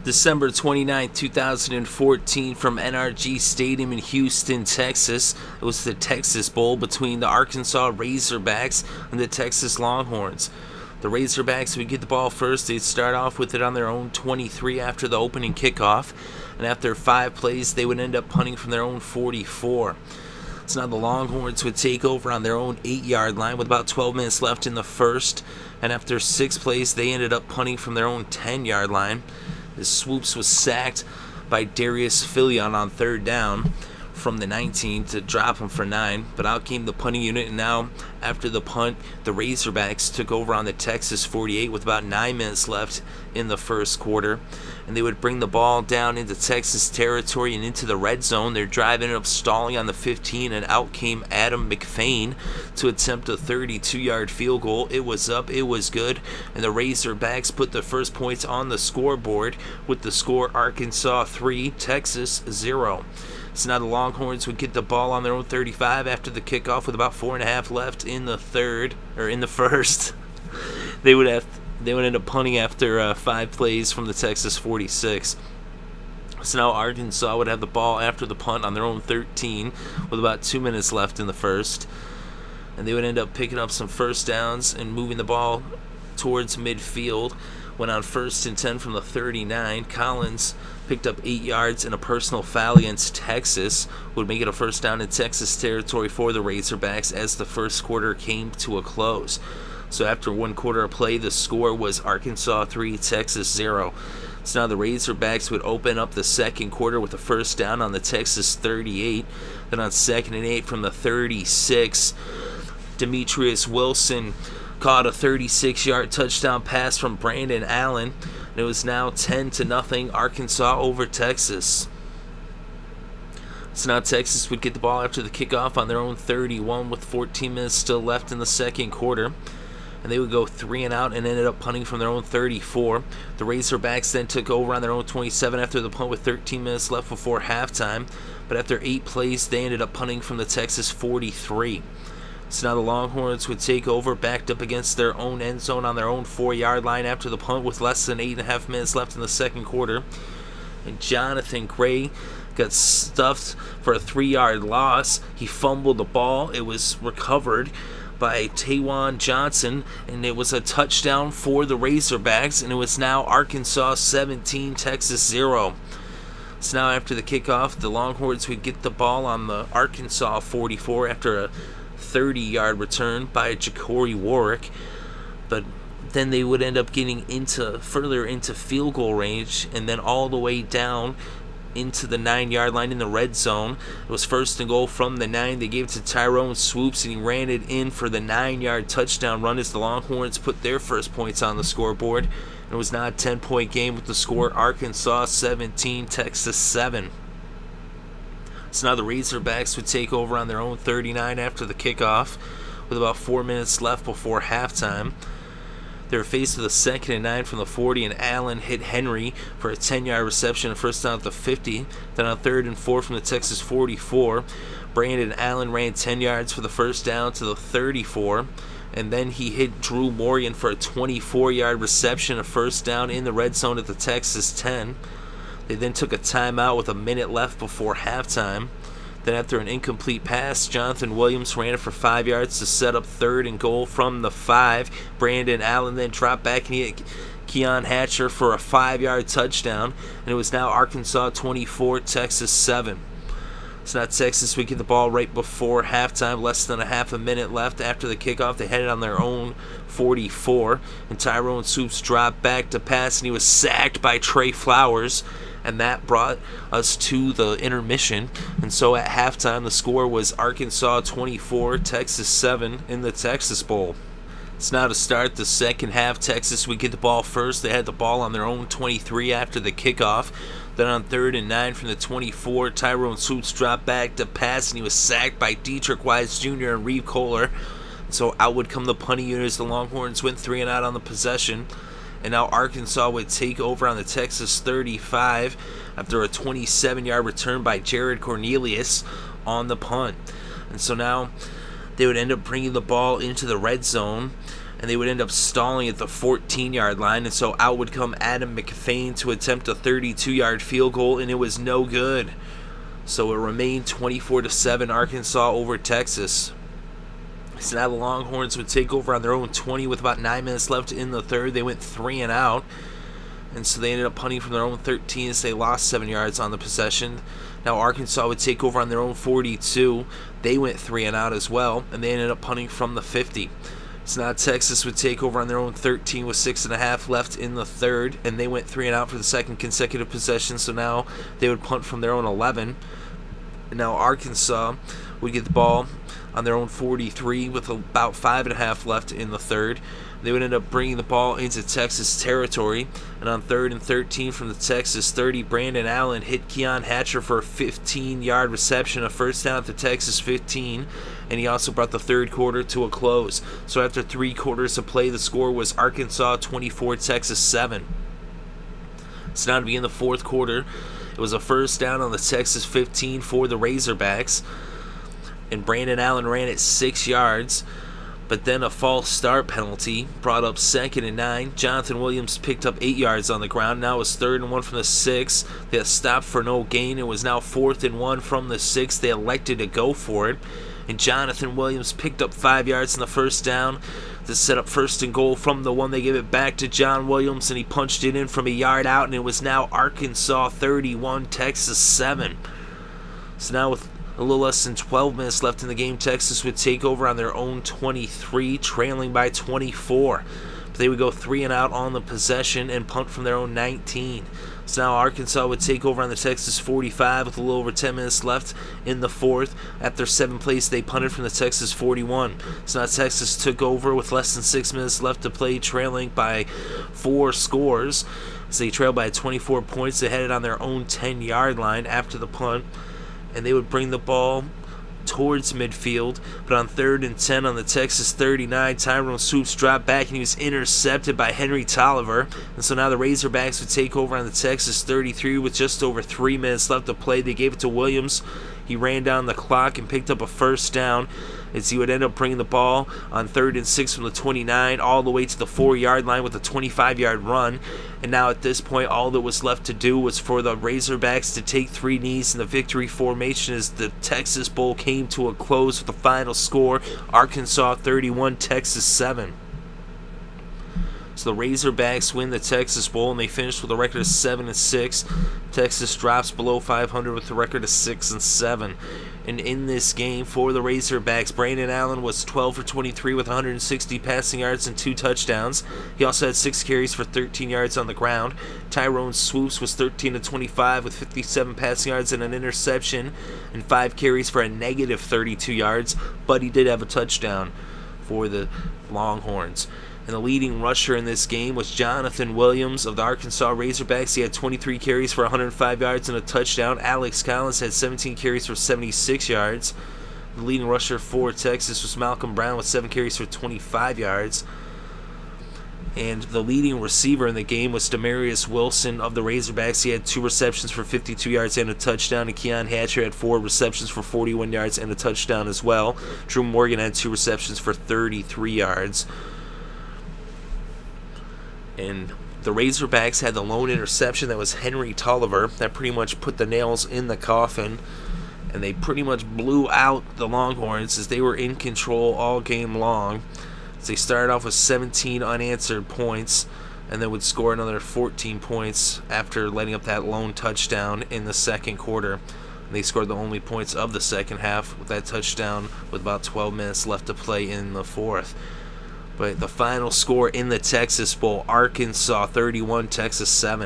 December 29, 2014, from NRG Stadium in Houston, Texas. It was the Texas Bowl between the Arkansas Razorbacks and the Texas Longhorns. The Razorbacks would get the ball first. They'd start off with it on their own 23 after the opening kickoff, and after 5 plays, they would end up punting from their own 44. So now the Longhorns would take over on their own 8-yard line with about 12 minutes left in the first, and after 6 plays, they ended up punting from their own 10-yard line. As Swoopes was sacked by Demetrius Wilson on 3rd down from the 19 to drop him for 9, but out came the punting unit, and now after the punt, the Razorbacks took over on the Texas 48 with about 9 minutes left in the first quarter, and they would bring the ball down into Texas territory and into the red zone. Their drive ended up stalling on the 15, and out came McFain to attempt a 32-yard field goal. It was up, it was good, and the Razorbacks put the first points on the scoreboard with the score Arkansas 3, Texas 0. So now the Longhorns would get the ball on their own 35 after the kickoff with about 4.5 left in the first. They would end up punting after 5 plays from the Texas 46. So now Arkansas would have the ball after the punt on their own 13 with about 2 minutes left in the first, and they would end up picking up some first downs and moving the ball towards midfield. When on 1st and 10 from the 39, Collins picked up 8 yards and a personal foul against Texas, would make it a first down in Texas territory for the Razorbacks as the first quarter came to a close. So after 1 quarter of play, the score was Arkansas 3, Texas 0. So now the Razorbacks would open up the second quarter with a first down on the Texas 38. Then on 2nd and 8 from the 36, Demetrius Wilson caught a 36-yard touchdown pass from Brandon Allen, and it was now 10-0 Arkansas over Texas. So now Texas would get the ball after the kickoff on their own 31 with 14 minutes still left in the second quarter, and they would go 3 and out and ended up punting from their own 34. The Razorbacks then took over on their own 27 after the punt with 13 minutes left before halftime, but after 8 plays, they ended up punting from the Texas 43. So now the Longhorns would take over, backed up against their own end zone on their own 4-yard line after the punt with less than 8.5 minutes left in the second quarter. And Jonathan Gray got stuffed for a 3-yard loss. He fumbled the ball. It was recovered by Taiwan Johnson, and it was a touchdown for the Razorbacks, and it was now Arkansas 17, Texas 0. So now after the kickoff, the Longhorns would get the ball on the Arkansas 44 after a 30-yard return by Ja'Cory Warwick, but then they would end up getting further into field goal range and then all the way down into the 9-yard line in the red zone. It was 1st and goal from the 9. They gave it to Tyrone Swoopes, and he ran it in for the 9-yard touchdown run as the Longhorns put their first points on the scoreboard. And it was now a 10-point game with the score Arkansas 17, Texas 7. So now the Razorbacks would take over on their own 39 after the kickoff with about 4 minutes left before halftime. They were faced with a 2nd and 9 from the 40, and Allen hit Henry for a 10-yard reception and first down at the 50. Then on 3rd and 4 from the Texas 44, Brandon Allen ran 10 yards for the first down to the 34, and then he hit Drew Morgan for a 24-yard reception, a first down in the red zone at the Texas 10. They then took a timeout with a minute left before halftime. Then after an incomplete pass, Jonathan Williams ran it for 5 yards to set up 3rd and goal from the 5. Brandon Allen then dropped back and he hit Keon Hatcher for a 5-yard touchdown, and it was now Arkansas 24, Texas 7. So now Texas would get the ball right before halftime, less than a half a minute left after the kickoff. They had it on their own 44, and Tyrone Swoopes dropped back to pass, and he was sacked by Trey Flowers, and that brought us to the intermission. And so at halftime, the score was Arkansas 24, Texas 7 in the Texas Bowl. So now to start the second half, Texas would get the ball first. They had the ball on their own 23 after the kickoff. Then on 3rd and 9 from the 24, Tyrone Swoopes dropped back to pass, and he was sacked by Dietrich Wise Jr. and Reeve Kohler. So out would come the punting unit as the Longhorns went 3 and out on the possession. And now Arkansas would take over on the Texas 35 after a 27-yard return by Jared Cornelius on the punt. And so now they would end up bringing the ball into the red zone. and they would end up stalling at the 14-yard line, and so out would come Adam McFain to attempt a 32-yard field goal, and it was no good. So it remained 24-7 Arkansas over Texas. So now the Longhorns would take over on their own 20 with about 9 minutes left in the third. They went 3 and out, and so they ended up punting from their own 13 as they lost 7 yards on the possession. Now Arkansas would take over on their own 42. They went 3 and out as well, and they ended up punting from the 50. So now Texas would take over on their own 13 with 6.5 left in the third, and they went 3 and out for the second consecutive possession. So now they would punt from their own 11. And now Arkansas would get the ball on their own 43 with about 5.5 left in the third. They would end up bringing the ball into Texas territory, and on 3rd and 13 from the Texas 30, Brandon Allen hit Keon Hatcher for a 15-yard reception, a first down at the Texas 15, and he also brought the third quarter to a close. So after 3 quarters of play, the score was Arkansas 24, Texas 7. So now to begin the fourth quarter, it was a first down on the Texas 15 for the Razorbacks, and Brandon Allen ran it 6 yards. But then a false start penalty brought up 2nd and 9. Jonathan Williams picked up 8 yards on the ground. Now it was 3rd and 1 from the 6. They had stopped for no gain. It was now 4th and 1 from the 6. They elected to go for it. And Jonathan Williams picked up 5 yards in the first down to set up 1st and goal from the 1. They gave it back to John Williams, and he punched it in from a yard out. And it was now Arkansas 31, Texas 7. So now with a little less than 12 minutes left in the game, Texas would take over on their own 23, trailing by 24. But they would go 3 and out on the possession and punt from their own 19. So now Arkansas would take over on the Texas 45 with a little over 10 minutes left in the fourth. After 7 plays, they punted from the Texas 41. So now Texas took over with less than 6 minutes left to play, trailing by 4 scores. So they trailed by 24 points. They headed on their own 10-yard line after the punt, and they would bring the ball towards midfield. But on 3rd and 10 on the Texas 39, Tyrone Swoopes dropped back, and he was intercepted by Henre Toliver. And so now the Razorbacks would take over on the Texas 33 with just over 3 minutes left to play. They gave it to Williams. He ran down the clock and picked up a first down, as he would end up bringing the ball on 3rd and 6 from the 29 all the way to the 4-yard line with a 25-yard run. And now at this point, all that was left to do was for the Razorbacks to take 3 knees in the victory formation as the Texas Bowl came to a close with the final score, Arkansas 31, Texas 7. So the Razorbacks win the Texas Bowl, and they finished with a record of 7-6. Texas drops below 500 with a record of 6-7. And in this game for the Razorbacks, Brandon Allen was 12 for 23 with 160 passing yards and 2 touchdowns. He also had 6 carries for 13 yards on the ground. Tyrone Swoopes was 13 to 25 with 57 passing yards and an interception, and 5 carries for a negative 32 yards, but he did have a touchdown for the Longhorns. And the leading rusher in this game was Jonathan Williams of the Arkansas Razorbacks. He had 23 carries for 105 yards and a touchdown. Alex Collins had 17 carries for 76 yards. The leading rusher for Texas was Malcolm Brown with 7 carries for 25 yards. And the leading receiver in the game was Demetrius Wilson of the Razorbacks. He had 2 receptions for 52 yards and a touchdown. And Keon Hatcher had 4 receptions for 41 yards and a touchdown as well. Drew Morgan had 2 receptions for 33 yards. And the Razorbacks had the lone interception. That was Henre Toliver. That pretty much put the nails in the coffin. And they pretty much blew out the Longhorns as they were in control all game long. As they started off with 17 unanswered points, and then would score another 14 points after letting up that lone touchdown in the second quarter. And they scored the only points of the second half with that touchdown with about 12 minutes left to play in the fourth. But the final score in the Texas Bowl, Arkansas 31, Texas 7.